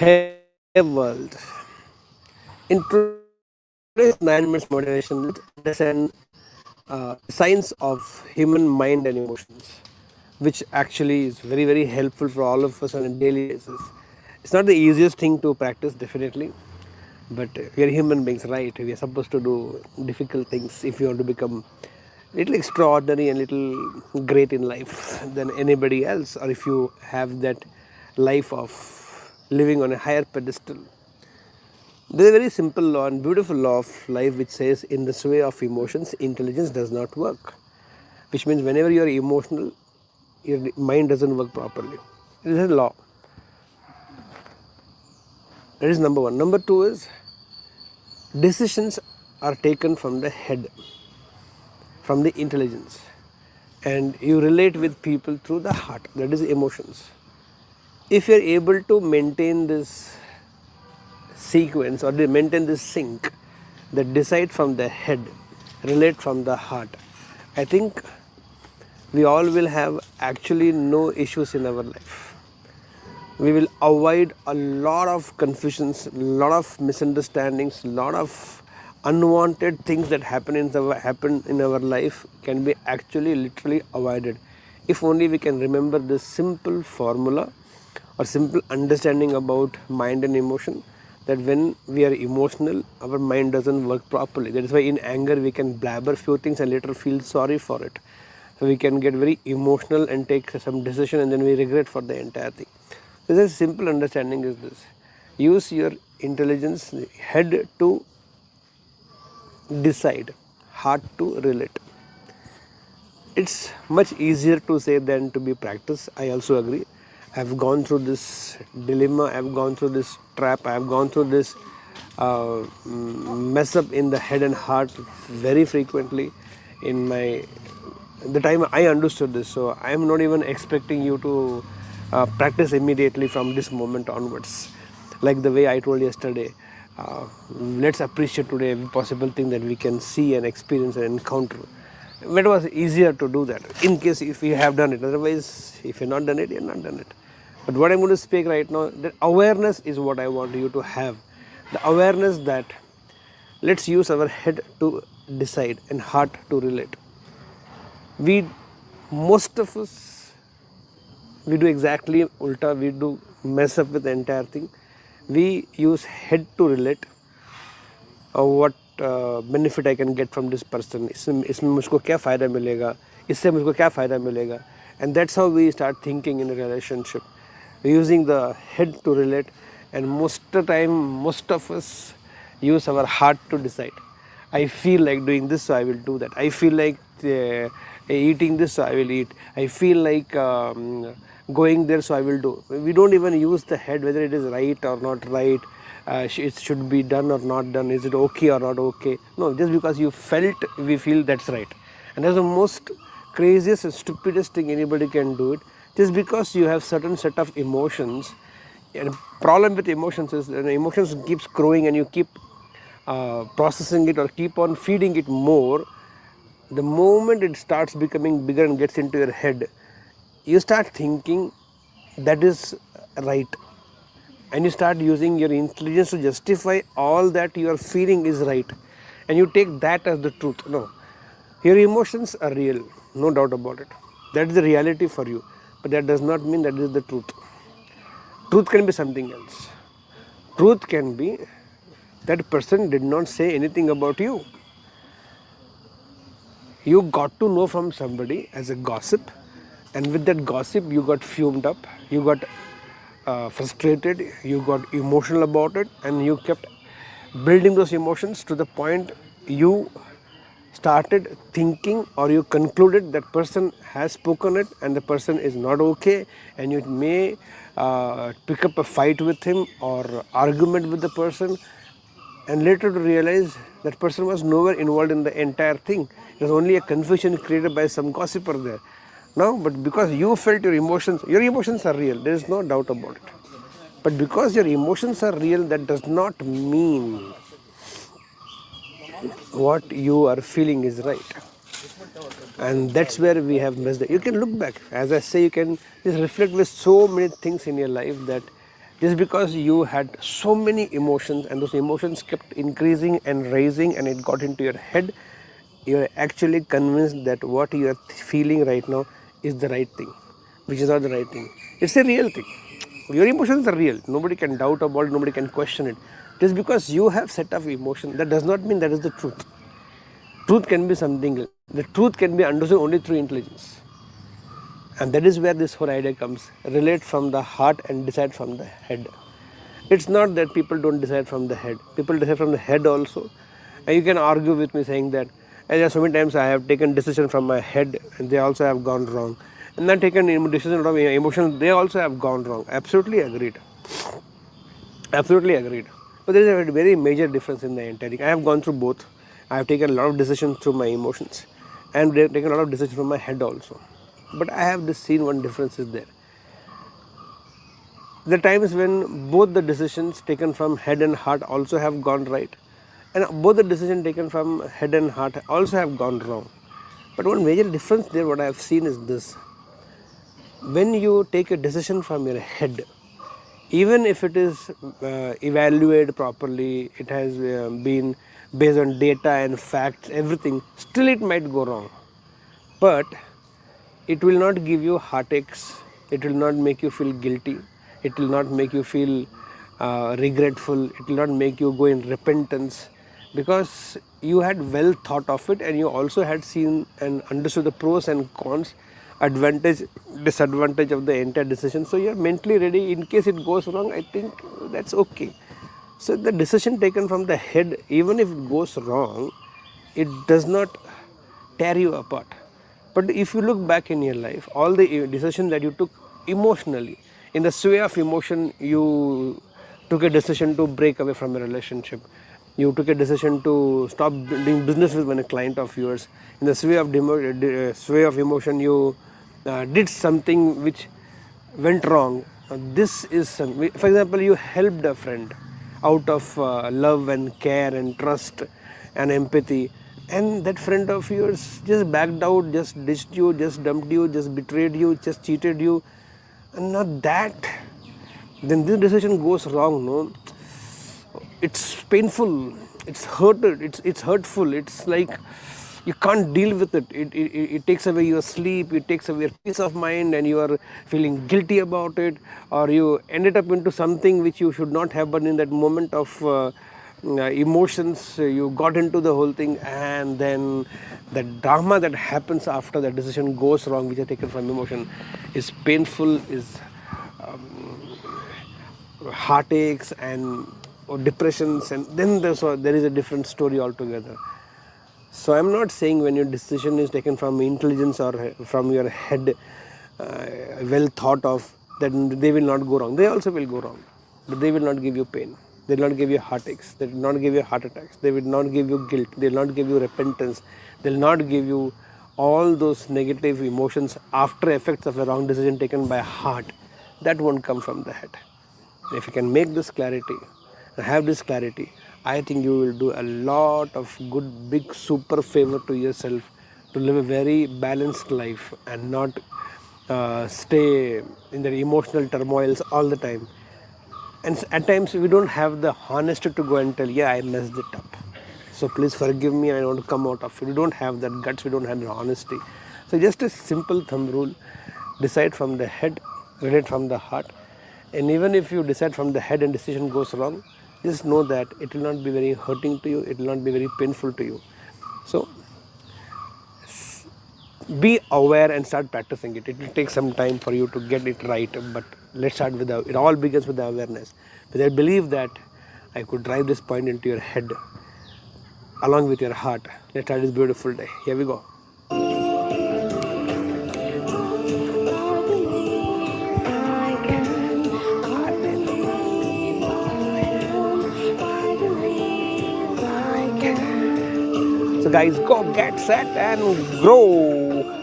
Hey world. In today's 9 minutes motivation, let's understand the science of human mind and emotions, which actually is very helpful for all of us on a daily basis. It's not the easiest thing to practice, definitely, but we are human beings, right? We are supposed to do difficult things if you want to become little extraordinary and little great in life than anybody else, or if you have that life of living on a higher pedestal. There is a very simple law and beautiful law of life which says, in the sway of emotions, intelligence does not work. Which means whenever you are emotional, your mind doesn't work properly. It is a law. That is number one. Number two is, decisions are taken from the head, from the intelligence, and you relate with people through the heart, that is emotions. If you are able to maintain this sequence or they maintain this sync that decide from the head, relate from the heart, I think we all will have actually no issues in our life. We will avoid a lot of confusions, a lot of misunderstandings, a lot of unwanted things that happen in our life can be actually literally avoided if only we can remember this simple formula or simple understanding about mind and emotion, that when we are emotional, our mind doesn't work properly. That is why in anger we can blabber few things and later feel sorry for it. So we can get very emotional and take some decision and then we regret for the entire thing. So this simple understanding is this: use your intelligence, head to decide, heart to relate. It's much easier to say than to be practiced. I also agree. I've gone through this dilemma, I've gone through this trap, I've gone through this mess up in the head and heart very frequently in my the time I understood this. So I am not even expecting you to practice immediately from this moment onwards. Like the way I told yesterday, let's appreciate today every possible thing that we can see and experience and encounter. It was easier to do that in case if you have done it. Otherwise, if you're not done it, you're not done it. But what I'm going to speak right now, the awareness is what I want you to have. The awareness that let's use our head to decide and heart to relate. We, most of us, we do exactly ulta. We do mess up with the entire thing. We use head to relate. What benefit I can get from this person, इसमें मुझको क्या फ़ायदा मिलेगा, इससे मुझको क्या फ़ायदा मिलेगा, and that's how we start thinking in a relationship. We're using the head to relate, and most of the time, most of us use our heart to decide. I feel like doing this, so I will do that. I feel like eating this, so I will eat. I feel like going there, so I will do. We don't even use the head whether it is right or not right. It should be done or not done. Is it okay or not okay? No, just because you felt, we feel that's right. And that's the most craziest and stupidest thing anybody can do it. Just because you have certain set of emotions, and problem with emotions is emotions keeps growing and you keep processing it or keep on feeding it more. The moment it starts becoming bigger and gets into your head, you start thinking that is right, and you start using your intelligence to justify all that you are feeling is right, and you take that as the truth. No, your emotions are real, no doubt about it. That is the reality for you, but that does not mean that is the truth. Truth can be something else. Truth can be that person did not say anything about you. You got to know from somebody as a gossip, and with that gossip you got fumed up, you got frustrated, you got emotional about it, and you kept building those emotions to the point you started thinking or you concluded that person has spoken it and the person is not okay, and you may pick up a fight with him or argument with the person, and later to realize that person was nowhere involved in the entire thing. It was only a confusion created by some gossiper there. Now, but because you felt your emotions are real, there is no doubt about it. But because your emotions are real, that does not mean what you are feeling is right. And that's where we have missed it. You can look back, as I say, you can just reflect with so many things in your life that just because you had so many emotions and those emotions kept increasing and rising and it got into your head, you're actually convinced that what you are feeling right now is the right thing, which is not the right thing. It's a real thing. Your emotions are real. Nobody can doubt about it, nobody can question it. Just because you have set of emotion, that does not mean that is the truth. Truth can be something else. The truth can be understood only through intelligence. And that is where this whole idea comes. Relate from the heart and decide from the head. It's not that people don't decide from the head. People decide from the head also. And you can argue with me saying that there are so many times I have taken decision from my head and they also have gone wrong. And then taken decision from emotion, they also have gone wrong. Absolutely agreed. Absolutely agreed. But there is a very major difference in the entire thing. I have gone through both. I have taken a lot of decisions through my emotions and taken a lot of decisions from my head also. But I have seen one difference is there. The times when both the decisions taken from head and heart also have gone right, and both the decisions taken from head and heart also have gone wrong. But one major difference there, what I have seen is this: when you take a decision from your head, even if it is evaluated properly, it has been based on data and facts, everything, still it might go wrong. But it will not give you heartaches, it will not make you feel guilty, it will not make you feel regretful, it will not make you go in repentance, because you had well thought of it and you also had seen and understood the pros and cons, advantage, disadvantage of the entire decision. So you are mentally ready in case it goes wrong. I think that's okay. So the decision taken from the head, even if it goes wrong, it does not tear you apart. But if you look back in your life, all the decisions that you took emotionally, in the sway of emotion, you took a decision to break away from a relationship. You took a decision to stop doing business with one client of yours. In the sway of emotion, you did something which went wrong. This is some, for example, you helped a friend out of love and care and trust and empathy, and that friend of yours just backed out, just ditched you, just dumped you, just betrayed you, just cheated you, and not that, then this decision goes wrong. No, it's painful, it's hurted, it's hurtful, it's like you can't deal with it. It takes away your sleep, it takes away your peace of mind, and you are feeling guilty about it, or you ended up into something which you should not have, but in that moment of emotions you got into the whole thing, and then the drama that happens after the decision goes wrong, which are taken from emotion, is painful, is heartaches and or depressions, and then there is a different story altogether. So I'm not saying when your decision is taken from intelligence or from your head, well thought of, that they will not go wrong. They also will go wrong, but they will not give you pain. They will not give you heartaches. They will not give you heart attacks. They will not give you guilt. They will not give you repentance. They will not give you all those negative emotions, after effects of a wrong decision taken by heart. That won't come from the head. If you can make this clarity and have this clarity, I think you will do a lot of good, big, super favor to yourself to live a very balanced life and not stay in the emotional turmoils all the time. And at times we don't have the honesty to go and tell, yeah, I messed it up, so please forgive me, I want to come out of it. We don't have that guts, we don't have the honesty. So just a simple thumb rule: decide from the head, relate from the heart. And even if you decide from the head and decision goes wrong, just know that it will not be very hurting to you, it will not be very painful to you. So be aware and start practicing it. It will take some time for you to get it right, but let's start with it all begins with the awareness. But I believe that I could drive this point into your head along with your heart. Let's start this beautiful day. Here we go. So guys, go get set and grow.